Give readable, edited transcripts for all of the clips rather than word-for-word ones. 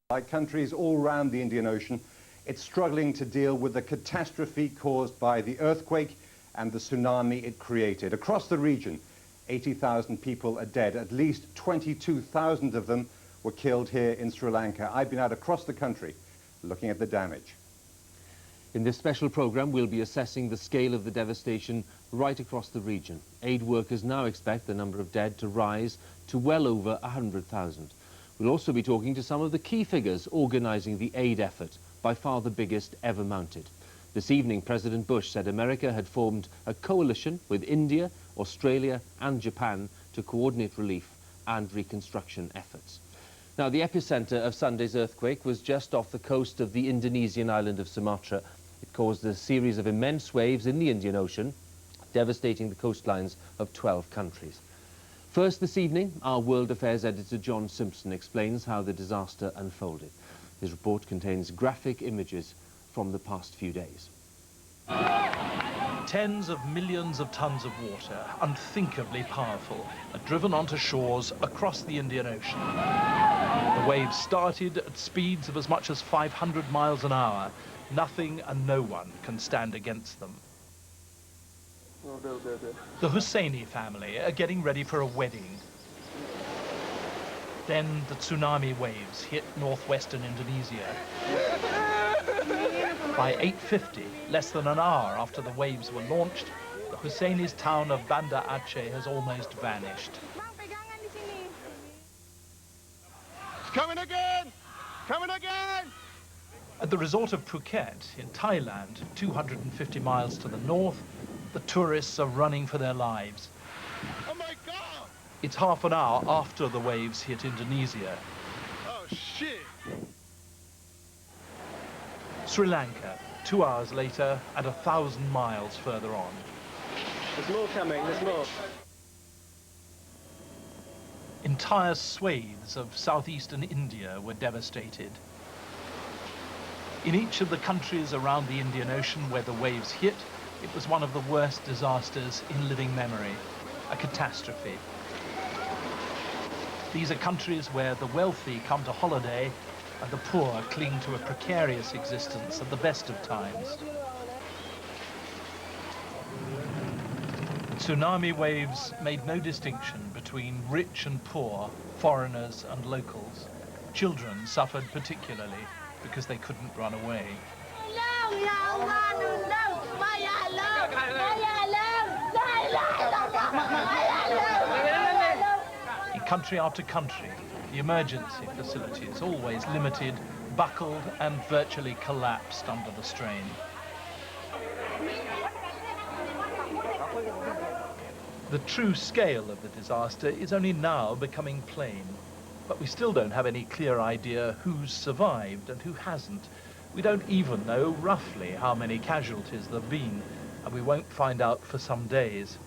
Like countries all around the Indian Ocean, it's struggling to deal with the catastrophe caused by the earthquake and the tsunami it created. Across the region, 80,000 people are dead. At least 22,000 of them were killed here in Sri Lanka. I've been out across the country looking at the damage. In this special programme, we'll be assessing the scale of the devastation right across the region. Aid workers now expect the number of dead to rise to well over 100,000. We'll also be talking to some of the key figures organising the aid effort, by far the biggest ever mounted. This evening, President Bush said America had formed a coalition with India, Australia and Japan to coordinate relief and reconstruction efforts. Now, the epicentre of Sunday's earthquake was just off the coast of the Indonesian island of Sumatra. It caused a series of immense waves in the Indian Ocean, devastating the coastlines of 12 countries. First this evening, our World Affairs editor John Simpson explains how the disaster unfolded. His report contains graphic images from the past few days. Tens of millions of tons of water, unthinkably powerful, are driven onto shores across the Indian Ocean. The waves started at speeds of as much as 500 miles an hour. Nothing and no one can stand against them. The Hussaini family are getting ready for a wedding. Then the tsunami waves hit northwestern Indonesia. By 8:50, less than an hour after the waves were launched, the Hussaini's town of Banda Aceh has almost vanished. It's coming again! Coming again! At the resort of Phuket in Thailand, 250 miles to the north, the tourists are running for their lives. Oh my God! It's half an hour after the waves hit Indonesia. Oh shit! Sri Lanka, 2 hours later and 1,000 miles further on. There's more coming, there's more. Entire swathes of southeastern India were devastated. In each of the countries around the Indian Ocean where the waves hit, it was one of the worst disasters in living memory, a catastrophe. These are countries where the wealthy come to holiday and the poor cling to a precarious existence at the best of times. Tsunami waves made no distinction between rich and poor, foreigners and locals. Children suffered particularly because they couldn't run away. In country after country, the emergency facilities, always limited, buckled and virtually collapsed under the strain. The true scale of the disaster is only now becoming plain, but we still don't have any clear idea who's survived and who hasn't. We don't even know roughly how many casualties there have been, and we won't find out for some days.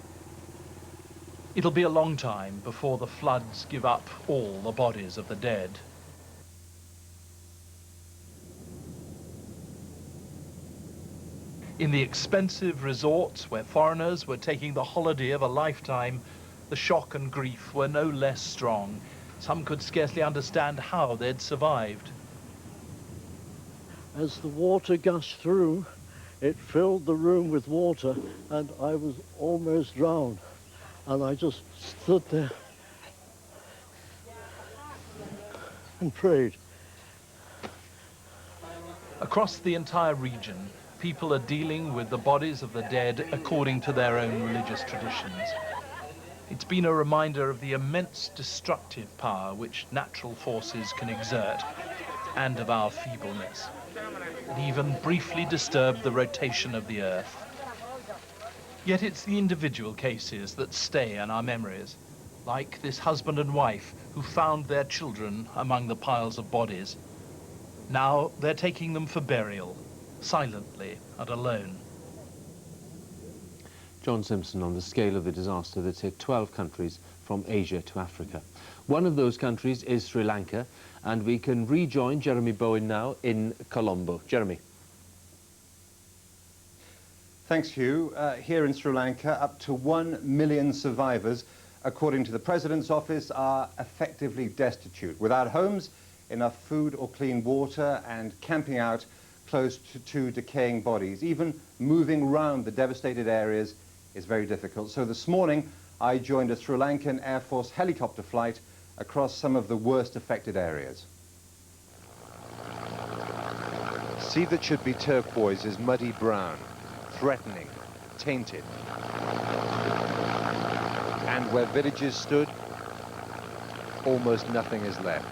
It'll be a long time before the floods give up all the bodies of the dead. In the expensive resorts where foreigners were taking the holiday of a lifetime, the shock and grief were no less strong. Some could scarcely understand how they'd survived. As the water gushed through, it filled the room with water and I was almost drowned. And I just stood there and prayed. Across the entire region, people are dealing with the bodies of the dead according to their own religious traditions. It's been a reminder of the immense destructive power which natural forces can exert, and of our feebleness. It even briefly disturbed the rotation of the earth. Yet it's the individual cases that stay in our memories, like this husband and wife who found their children among the piles of bodies. Now they're taking them for burial, silently and alone. John Simpson on the scale of the disaster that's hit 12 countries from Asia to Africa. One of those countries is Sri Lanka, and we can rejoin Jeremy Bowen now in Colombo. Jeremy. Thanks, Hugh. Here in Sri Lanka, up to 1 million survivors, according to the President's office, are effectively destitute, without homes, enough food or clean water, and camping out close to decaying bodies. Even moving around the devastated areas is very difficult. So this morning, I joined a Sri Lankan Air Force helicopter flight across some of the worst affected areas. Sea that should be turquoise is muddy brown, threatening, tainted. And where villages stood, almost nothing is left.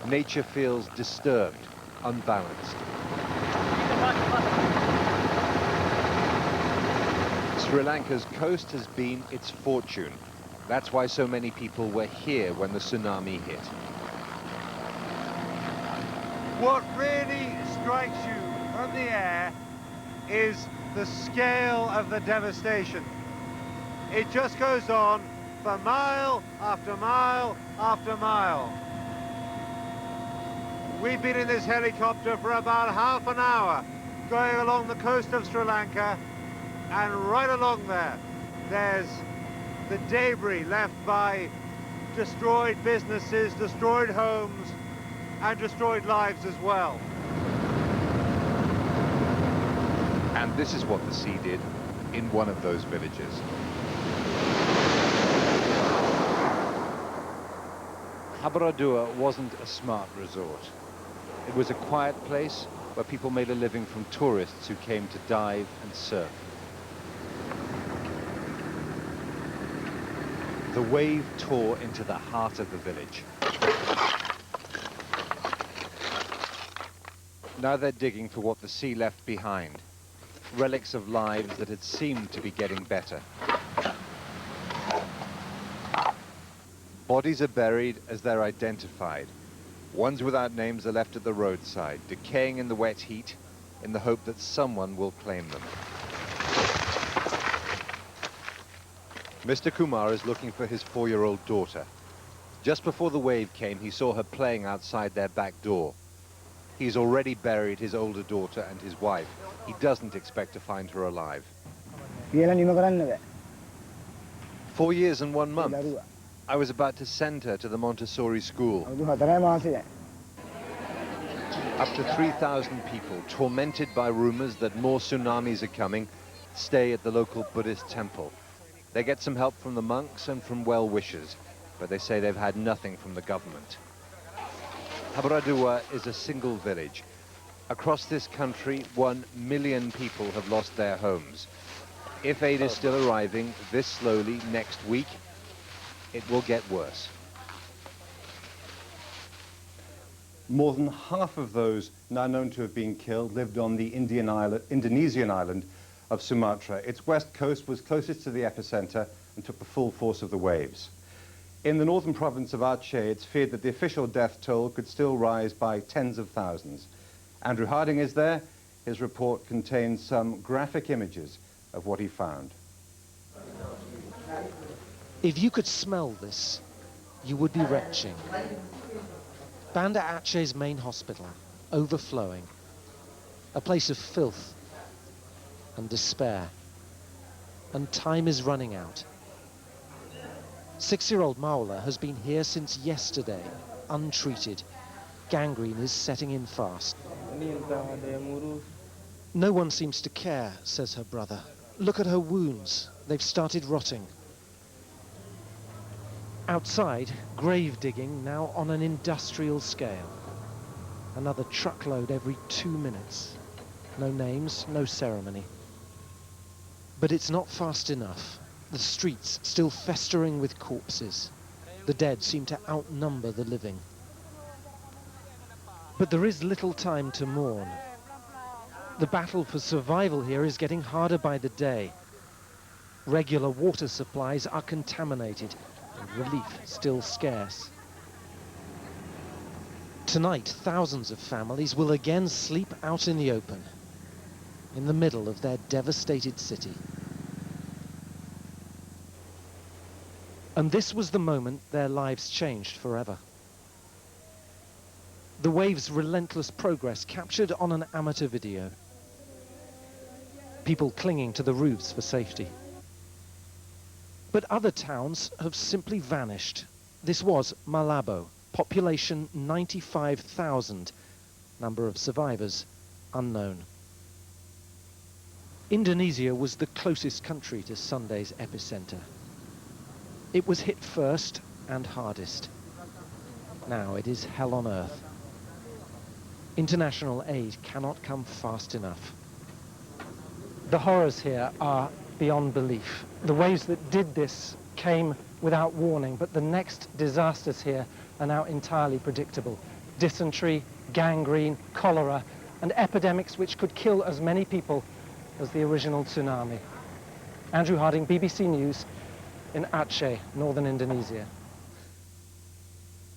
Nature feels disturbed, unbalanced. Sri Lanka's coast has been its fortune. That's why so many people were here when the tsunami hit. What really strikes you from the air is the scale of the devastation. It just goes on for mile after mile after mile. We've been in this helicopter for about half an hour, going along the coast of Sri Lanka, and right along there, there's the debris left by destroyed businesses, destroyed homes, and destroyed lives as well. And this is what the sea did in one of those villages. Habaradua wasn't a smart resort. It was a quiet place where people made a living from tourists who came to dive and surf. The wave tore into the heart of the village. Now they're digging for what the sea left behind, relics of lives that had seemed to be getting better. Bodies are buried as they're identified. Ones without names are left at the roadside, decaying in the wet heat, in the hope that someone will claim them. Mr. Kumar is looking for his 4-year-old daughter. Just before the wave came, he saw her playing outside their back door. He's already buried his older daughter and his wife. He doesn't expect to find her alive. 4 years and 1 month. I was about to send her to the Montessori school. Up to 3,000 people, tormented by rumors that more tsunamis are coming, stay at the local Buddhist temple. They get some help from the monks and from well-wishers, but they say they've had nothing from the government. Habaradua is a single village. Across this country, 1 million people have lost their homes. If aid is still arriving this slowly next week, it will get worse. More than half of those now known to have been killed lived on the Indonesian island of Sumatra. Its west coast was closest to the epicenter and took the full force of the waves. In the northern province of Aceh, it's feared that the official death toll could still rise by tens of thousands. Andrew Harding is there. His report contains some graphic images of what he found. If you could smell this, you would be retching. Banda Aceh's main hospital, overflowing. A place of filth and despair. And time is running out. 6-year-old Maula has been here since yesterday, untreated. Gangrene is setting in fast. No one seems to care, says her brother. Look at her wounds. They've started rotting. Outside, grave digging now on an industrial scale. Another truckload every 2 minutes. No names, no ceremony. But it's not fast enough. The streets still festering with corpses. The dead seem to outnumber the living. But there is little time to mourn. The battle for survival here is getting harder by the day. Regular water supplies are contaminated, and relief still scarce. Tonight, thousands of families will again sleep out in the open, in the middle of their devastated city. And this was the moment their lives changed forever. The wave's relentless progress captured on an amateur video. People clinging to the roofs for safety. But other towns have simply vanished. This was Malabo, Population 95,000. Number of survivors unknown. Indonesia was the closest country to Sunday's epicenter. It was hit first and hardest. Now it is hell on earth. International aid cannot come fast enough. The horrors here are beyond belief. The waves that did this came without warning, but the next disasters here are now entirely predictable. Dysentery, gangrene, cholera, and epidemics which could kill as many people as the original tsunami. Andrew Harding, BBC News, in Aceh, northern Indonesia.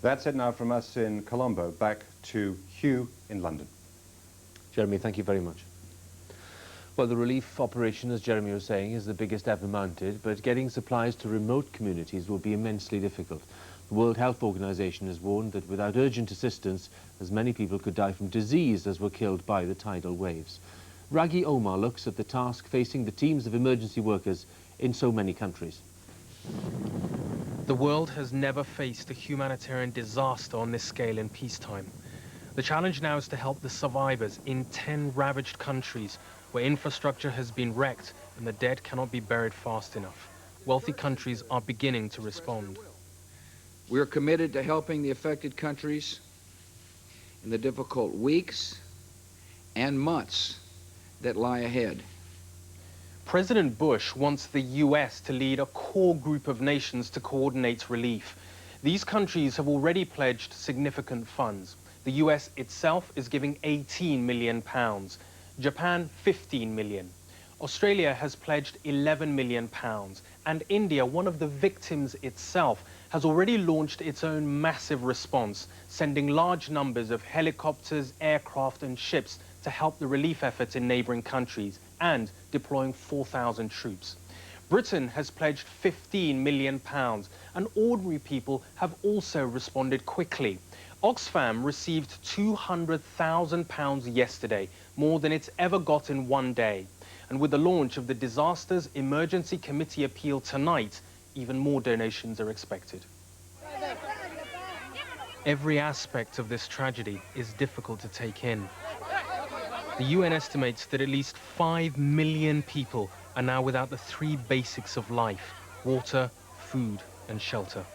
That's it now from us in Colombo. Back to Hugh in London. Jeremy, thank you very much. Well, the relief operation, as Jeremy was saying, is the biggest ever mounted, but getting supplies to remote communities will be immensely difficult. The World Health Organization has warned that without urgent assistance, as many people could die from disease as were killed by the tidal waves. Raghi Omar looks at the task facing the teams of emergency workers in so many countries. The world has never faced a humanitarian disaster on this scale in peacetime. The challenge now is to help the survivors in 10 ravaged countries where infrastructure has been wrecked and the dead cannot be buried fast enough. Wealthy countries are beginning to respond. We are committed to helping the affected countries in the difficult weeks and months that lie ahead. President Bush wants the US to lead a core group of nations to coordinate relief. These countries have already pledged significant funds. The US itself is giving £18 million, Japan 15 million. Australia has pledged £11 million, and India, one of the victims itself, has already launched its own massive response, sending large numbers of helicopters, aircraft and ships to help the relief efforts in neighbouring countries, and deploying 4,000 troops. Britain has pledged £15 million, and ordinary people have also responded quickly. Oxfam received £200,000 yesterday, more than it's ever got in one day. And with the launch of the Disasters Emergency Committee appeal tonight, even more donations are expected. Every aspect of this tragedy is difficult to take in. The UN estimates that at least 5 million people are now without the 3 basics of life: water, food and shelter.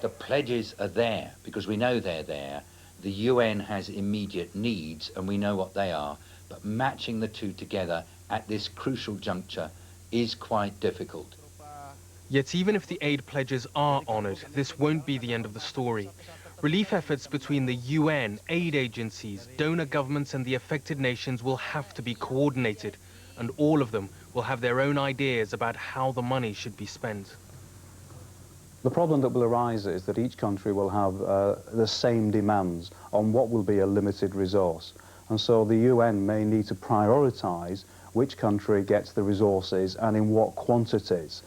The pledges are there because we know they're there. The UN has immediate needs and we know what they are, but matching the two together at this crucial juncture is quite difficult. Yet even if the aid pledges are honoured, this won't be the end of the story. Relief efforts between the UN, aid agencies, donor governments and the affected nations will have to be coordinated, and all of them will have their own ideas about how the money should be spent. The problem that will arise is that each country will have the same demands on what will be a limited resource. And so the UN may need to prioritise which country gets the resources and in what quantities.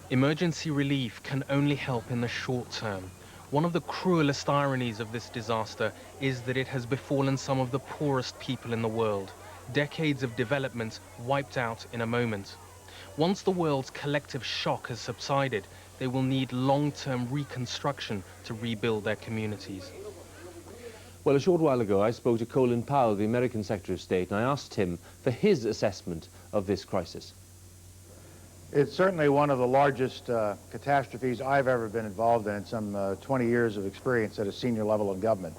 Emergency relief can only help in the short term. One of the cruelest ironies of this disaster is that it has befallen some of the poorest people in the world. Decades of development wiped out in a moment. Once the world's collective shock has subsided, they will need long-term reconstruction to rebuild their communities. Well, a short while ago, I spoke to Colin Powell, the American Secretary of State, and I asked him for his assessment of this crisis. It's certainly one of the largest catastrophes I've ever been involved in some 20 years of experience at a senior level in government.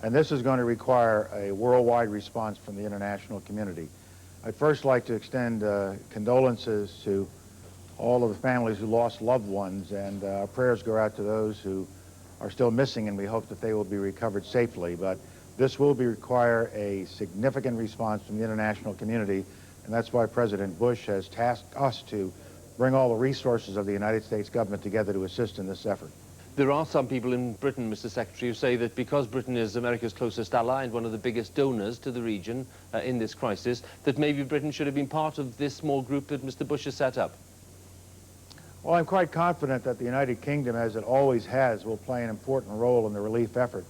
And this is going to require a worldwide response from the international community. I'd first like to extend condolences to all of the families who lost loved ones, and our prayers go out to those who are still missing, and we hope that they will be recovered safely. But this will require a significant response from the international community, and that's why President Bush has tasked us to bring all the resources of the United States government together to assist in this effort. There are some people in Britain, Mr. Secretary, who say that because Britain is America's closest ally and one of the biggest donors to the region in this crisis, that maybe Britain should have been part of this small group that Mr. Bush has set up. Well, I'm quite confident that the United Kingdom, as it always has, will play an important role in the relief effort.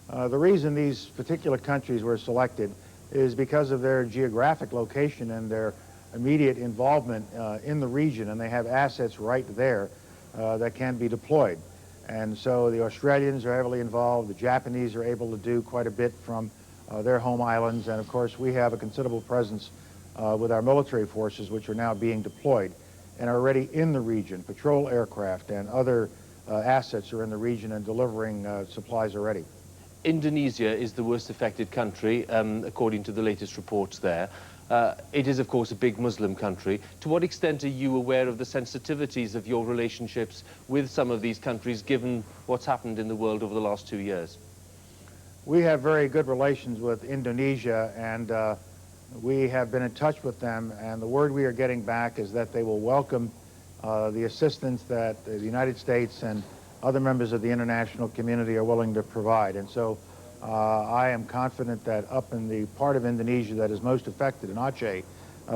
The reason these particular countries were selected is because of their geographic location and their immediate involvement in the region, and they have assets right there that can be deployed. And so the Australians are heavily involved. The Japanese are able to do quite a bit from their home islands. And of course, we have a considerable presence with our military forces, which are now being deployed and are already in the region. Patrol aircraft and other assets are in the region and delivering supplies already. Indonesia is the worst affected country, according to the latest reports there. It is, of course, a big Muslim country. To what extent are you aware of the sensitivities of your relationships with some of these countries, given what's happened in the world over the last 2 years? We have very good relations with Indonesia, and we have been in touch with them, and the word we are getting back is that they will welcome the assistance that the United States and other members of the international community are willing to provide. And so I am confident that up in the part of Indonesia that is most affected, in Aceh,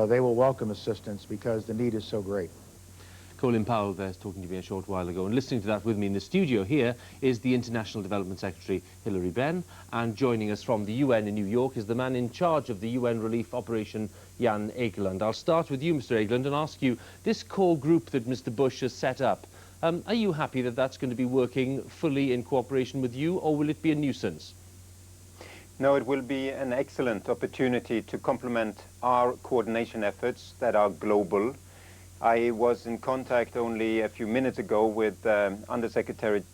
they will welcome assistance because the need is so great. Colin Powell there was talking to me a short while ago, and listening to that with me in the studio here is the International Development Secretary, Hilary Benn, and joining us from the UN in New York is the man in charge of the UN relief operation, Jan Egeland. I'll start with you, Mr. Egeland, and ask you, this core group that Mr. Bush has set up, are you happy that that's going to be working fully in cooperation with you, or will it be a nuisance? No, it will be an excellent opportunity to complement our coordination efforts that are global. I was in contact only a few minutes ago with Undersecretary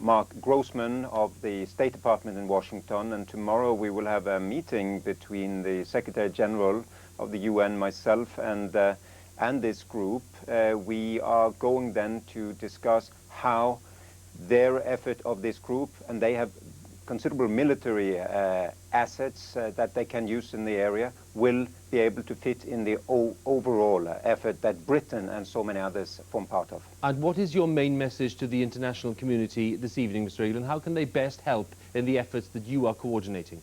Mark Grossman of the State Department in Washington, and tomorrow we will have a meeting between the Secretary General of the UN, myself, and this group. We are going then to discuss how their effort of this group, and they have considerable military assets that they can use in the area, will be able to fit in the overall effort that Britain and so many others form part of. And what is your main message to the international community this evening, Mr. Egeland? How can they best help in the efforts that you are coordinating?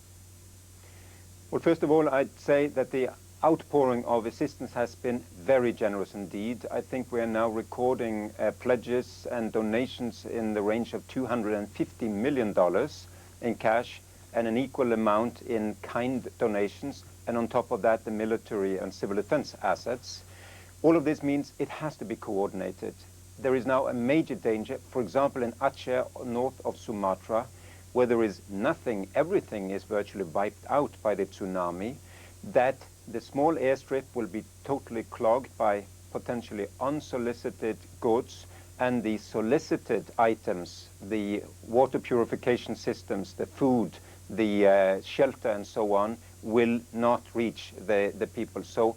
Well, first of all, I'd say that the outpouring of assistance has been very generous indeed. I think we are now recording pledges and donations in the range of $250 million in cash and an equal amount in kind donations, and on top of that the military and civil defense assets. All of this means it has to be coordinated. There is now a major danger, for example in Aceh, north of Sumatra, where there is nothing, everything is virtually wiped out by the tsunami, that the small airstrip will be totally clogged by potentially unsolicited goods, and the solicited items, the water purification systems, the food, the shelter and so on, will not reach the people. So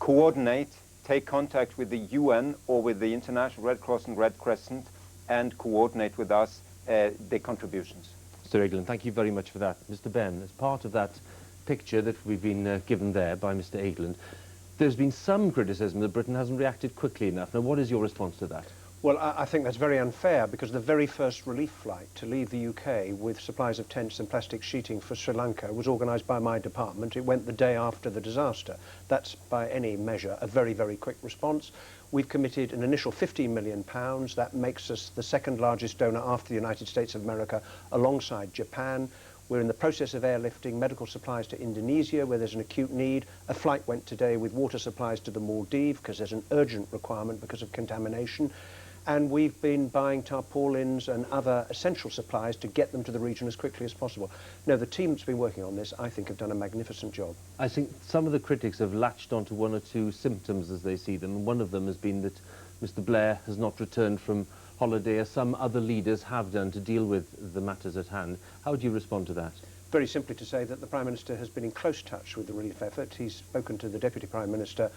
coordinate, take contact with the UN or with the International Red Cross and Red Crescent, and coordinate with us the contributions. Mr. Egeland, thank you very much for that. Mr. Benn, as part of that picture that we've been given there by Mr. Egeland, there's been some criticism that Britain hasn't reacted quickly enough. Now, what is your response to that? Well, I think that's very unfair, because the very first relief flight to leave the UK with supplies of tents and plastic sheeting for Sri Lanka was organised by my department. It went the day after the disaster. That's, by any measure, a very, very quick response. We've committed an initial £15 million. That makes us the second largest donor after the United States of America, alongside Japan. We're in the process of airlifting medical supplies to Indonesia, where there's an acute need. A flight went today with water supplies to the Maldives, because there's an urgent requirement because of contamination. And we've been buying tarpaulins and other essential supplies to get them to the region as quickly as possible. No, the team that's been working on this, I think, have done a magnificent job. I think some of the critics have latched onto one or two symptoms as they see them, and one of them has been that Mr. Blair has not returned from holiday, as some other leaders have done, to deal with the matters at hand. How would you respond to that? Very simply to say that the Prime Minister has been in close touch with the relief effort. He's spoken to the Deputy Prime Minister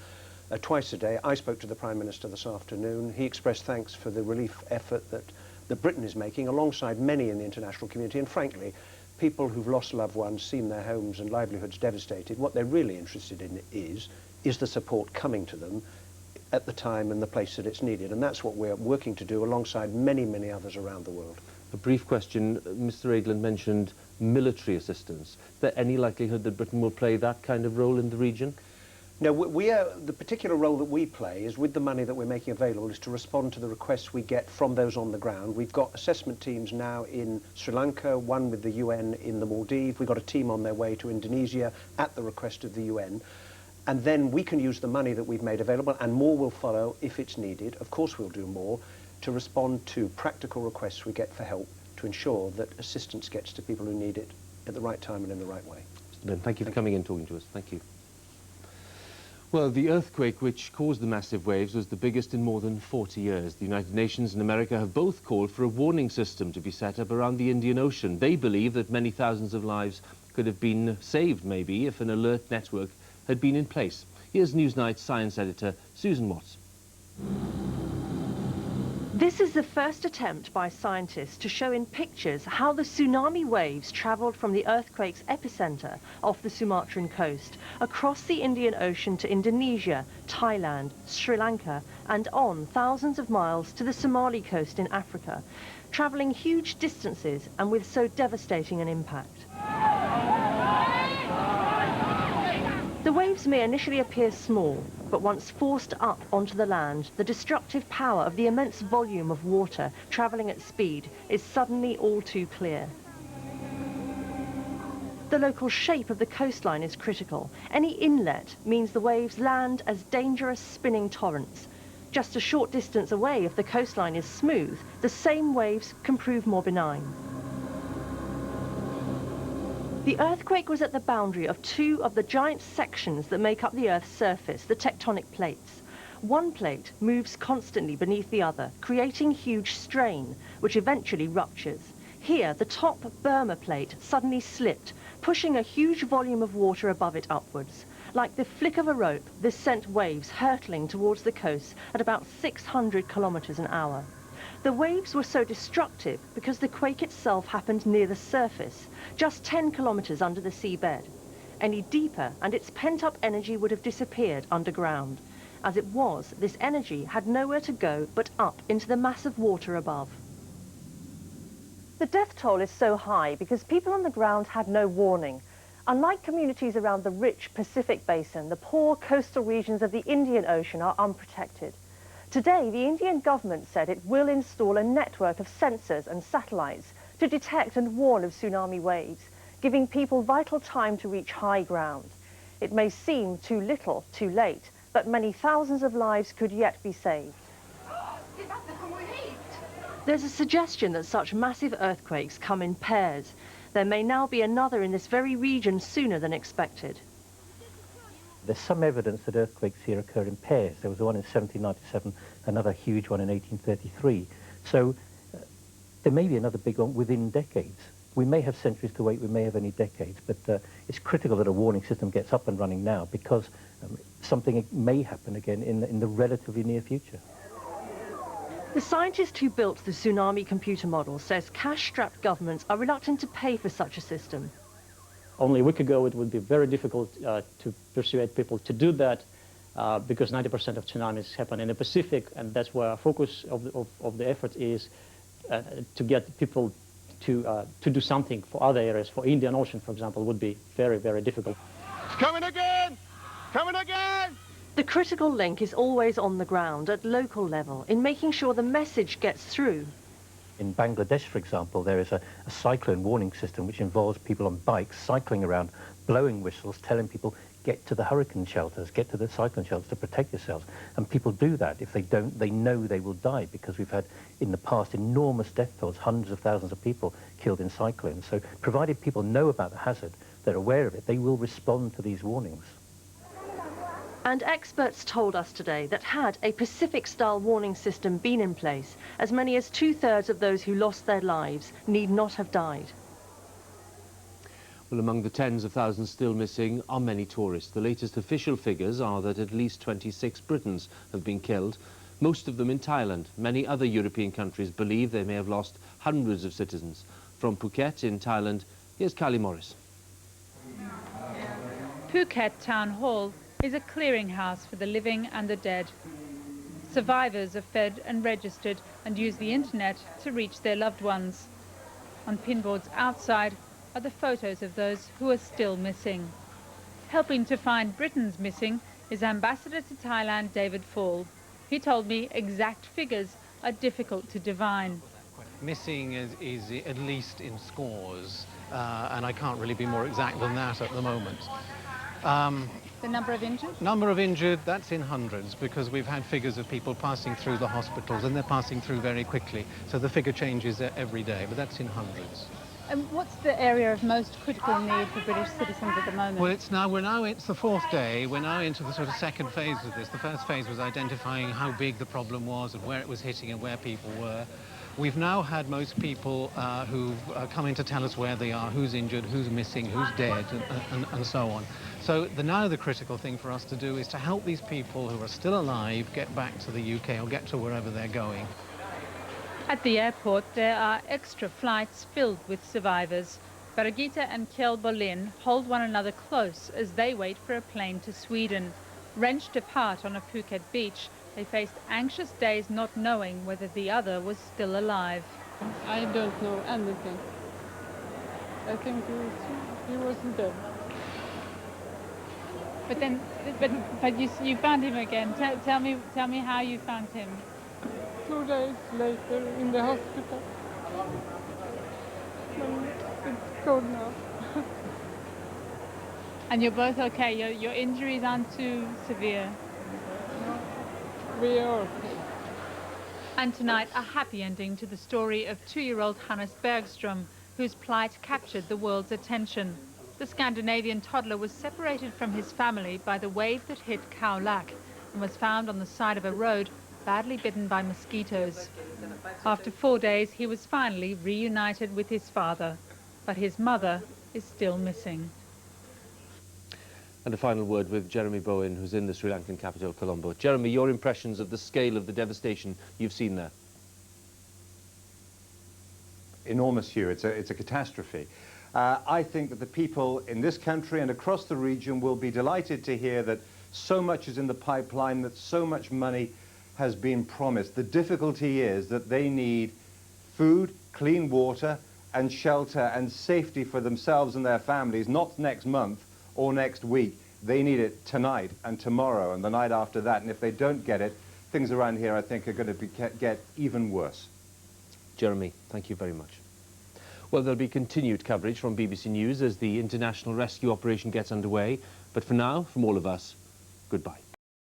twice a day. I spoke to the Prime Minister this afternoon. He expressed thanks for the relief effort that Britain is making, alongside many in the international community. And frankly, people who've lost loved ones, seen their homes and livelihoods devastated, what they're really interested in is the support coming to them at the time and the place that it's needed. And that's what we're working to do alongside many, many others around the world. A brief question. Mr. Egeland mentioned military assistance. Is there any likelihood that Britain will play that kind of role in the region? No, the particular role that we play is, with the money that we're making available, is to respond to the requests we get from those on the ground. We've got assessment teams now in Sri Lanka, one with the UN in the Maldives. We've got a team on their way to Indonesia at the request of the UN. And then we can use the money that we've made available, and more will follow if it's needed. Of course we'll do more. to respond to practical requests we get for help to ensure that assistance gets to people who need it at the right time and in the right way. Mr. Ben, thank you for coming in and talking to us. Thank you. Well, the earthquake which caused the massive waves was the biggest in more than 40 years. The United Nations and America have both called for a warning system to be set up around the Indian Ocean. They believe that many thousands of lives could have been saved, maybe, if an alert network had been in place. Here's Newsnight's science editor, Susan Watts. This is the first attempt by scientists to show in pictures how the tsunami waves travelled from the earthquake's epicenter off the Sumatran coast, across the Indian Ocean to Indonesia, Thailand, Sri Lanka, and on thousands of miles to the Somali coast in Africa, travelling huge distances and with so devastating an impact. The waves may initially appear small, but once forced up onto the land, the destructive power of the immense volume of water travelling at speed is suddenly all too clear. The local shape of the coastline is critical. Any inlet means the waves land as dangerous spinning torrents. Just a short distance away, if the coastline is smooth, the same waves can prove more benign. The earthquake was at the boundary of two of the giant sections that make up the Earth's surface, the tectonic plates. One plate moves constantly beneath the other, creating huge strain, which eventually ruptures. Here, the top Burma plate suddenly slipped, pushing a huge volume of water above it upwards. Like the flick of a rope, this sent waves hurtling towards the coast at about 600 kilometers an hour. The waves were so destructive because the quake itself happened near the surface, just 10 kilometers under the seabed. Any deeper and its pent-up energy would have disappeared underground. As it was, this energy had nowhere to go but up into the mass of water above. The death toll is so high because people on the ground had no warning. Unlike communities around the rich Pacific basin, the poor coastal regions of the Indian Ocean are unprotected. Today, the Indian government said it will install a network of sensors and satellites to detect and warn of tsunami waves, giving people vital time to reach high ground. It may seem too little, too late, but many thousands of lives could yet be saved. There's a suggestion that such massive earthquakes come in pairs. There may now be another in this very region sooner than expected. There's some evidence that earthquakes here occur in pairs. There was one in 1797, another huge one in 1833. So there may be another big one within decades. We may have centuries to wait, we may have any decades, but it's critical that a warning system gets up and running now because something may happen again in the relatively near future. The scientist who built the tsunami computer model says cash-strapped governments are reluctant to pay for such a system. Only a week ago, it would be very difficult to persuade people to do that because 90% of tsunamis happen in the Pacific, and that's where our focus of the effort is to get people to do something for other areas. For Indian Ocean, for example, would be very, very difficult. It's coming again! Coming again! The critical link is always on the ground, at local level, in making sure the message gets through. In Bangladesh, for example, there is a cyclone warning system which involves people on bikes cycling around, blowing whistles, telling people, get to the hurricane shelters, get to the cyclone shelters to protect yourselves. And people do that. If they don't, they know they will die because we've had, in the past, enormous death tolls, hundreds of thousands of people killed in cyclones. So provided people know about the hazard, they're aware of it, they will respond to these warnings. And experts told us today that had a Pacific-style warning system been in place, as many as 2/3 of those who lost their lives need not have died. Well, among the tens of thousands still missing are many tourists. The latest official figures are that at least 26 Britons have been killed, most of them in Thailand. Many other European countries believe they may have lost hundreds of citizens. From Phuket in Thailand, here's Kylie Morris. Phuket Town Hall is a clearinghouse for the living and the dead. Survivors are fed and registered and use the internet to reach their loved ones. On pinboards outside are the photos of those who are still missing. Helping to find Britons missing is Ambassador to Thailand David Fall. He told me exact figures are difficult to divine. Missing is at least in scores, and I can't really be more exact than that at the moment. The number of injured? Number of injured, that's in hundreds, because we've had figures of people passing through the hospitals, and they're passing through very quickly. So the figure changes every day, but that's in hundreds. And what's the area of most critical need for British citizens at the moment? Well, it's the fourth day. We're now into the sort of second phase of this. The first phase was identifying how big the problem was and where it was hitting and where people were. We've now had most people who've come in to tell us where they are, who's injured, who's missing, who's dead, and so on. So now the critical thing for us to do is to help these people who are still alive get back to the UK or get to wherever they're going. At the airport, there are extra flights filled with survivors. Birgitta and Kjell Bolin hold one another close as they wait for a plane to Sweden. Wrenched apart on a Phuket beach, they faced anxious days not knowing whether the other was still alive. I don't know anything. I think he wasn't dead. But you found him again. Tell me how you found him. 2 days later in the hospital. It's cold now. And you're both okay? Your injuries aren't too severe? No, we are okay. And tonight, a happy ending to the story of 2-year-old Hannes Bergström, whose plight captured the world's attention. The Scandinavian toddler was separated from his family by the wave that hit Khao Lak and was found on the side of a road, badly bitten by mosquitoes. After 4 days, he was finally reunited with his father, but his mother is still missing. And a final word with Jeremy Bowen, who's in the Sri Lankan capital, Colombo. Jeremy, your impressions of the scale of the devastation you've seen there? Enormous, Hugh. It's a catastrophe. I think that the people in this country and across the region will be delighted to hear that so much is in the pipeline, that so much money has been promised. The difficulty is that they need food, clean water, and shelter and safety for themselves and their families, not next month or next week. They need it tonight and tomorrow and the night after that. And if they don't get it, things around here, I think, are going to get even worse. Jeremy, thank you very much. Well, there'll be continued coverage from BBC News as the international rescue operation gets underway. But for now, from all of us, goodbye.